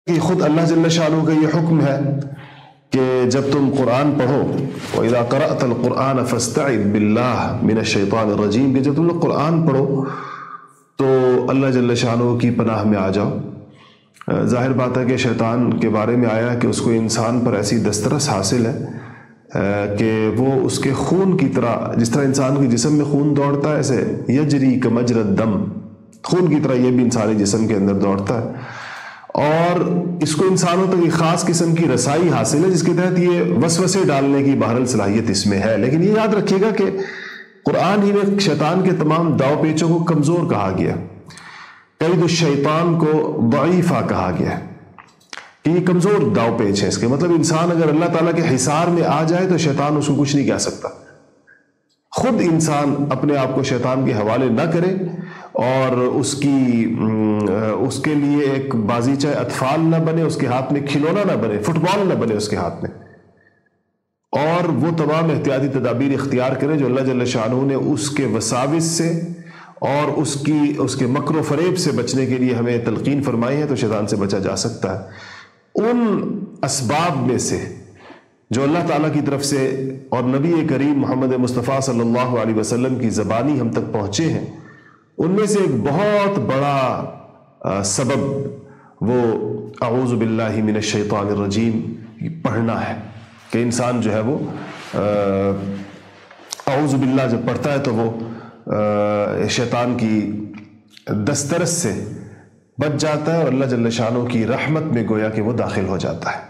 کہ خود اللہ جل شانہ کا یہ حکم ہے کہ جب تم قرآن پڑھو وَإِذَا قَرَأْتَ الْقُرْآنَ فَاسْتَعِذْ بِاللَّهِ مِنَ الشَّيْطَانِ الرَّجِيمِ کہ جب تم لوگ قرآن پڑھو تو اللہ جل شانہ کی پناہ میں آ جاؤ۔ ظاہر بات ہے کہ شیطان کے بارے میں آیا کہ اس کو انسان پر ایسی دسترس حاصل ہے کہ وہ اس کے خون کی طرح، جس طرح انسان کے جسم میں خون دوڑتا ہے ایسے یجری کمجر الدم، خون کی طرح یہ بھی انسانی جسم کے اندر دوڑتا ہے، اور اس کو انسانوں تک ایک خاص قسم کی رسائی حاصل ہے جس کے تحت یہ وسوسے ڈالنے کی بہرحال صلاحیت اس میں ہے۔ لیکن یہ یاد رکھیے گا کہ قرآن ہی میں شیطان کے تمام داؤ پیچوں کو کمزور کہا گیا، قید الشیطان کو ضعیفہ کہا گیا کہ یہ کمزور داؤ پیچ ہے۔ اس کے مطلب انسان اگر اللہ تعالیٰ کے حصار میں آ جائے تو شیطان اس کو کچھ نہیں کہہ سکتا۔ خود انسان اپنے آپ کو شیطان کے حوالے نہ کرے اور اس کے لیے ایک بازیچہ اطفال نہ بنے، اس کے ہاتھ میں کھلونا نہ بنے، فٹ بال نہ بنے اس کے ہاتھ میں، اور وہ تمام احتیاطی تدابیر اختیار کرے جو اللہ جل شانہ نے اس کے وساوس سے اور اس کے مکر و فریب سے بچنے کے لیے ہمیں تلقین فرمائی ہے، تو شیطان سے بچا جا سکتا ہے۔ ان اسباب میں سے جو اللہ تعالیٰ کی طرف سے اور نبی کریم محمد مصطفیٰ صلی اللہ علیہ وسلم کی زبانی ہم تک پہنچے ہیں، ان میں سے ایک بہت بڑا سبب وہ اعوذ باللہ من الشیطان الرجیم پڑھنا ہے کہ انسان جو ہے وہ اعوذ باللہ جب پڑھتا ہے تو وہ شیطان کی دسترس سے بچ جاتا ہے اور اللہ جل شانہ کی رحمت میں گویا کہ وہ داخل ہو جاتا ہے۔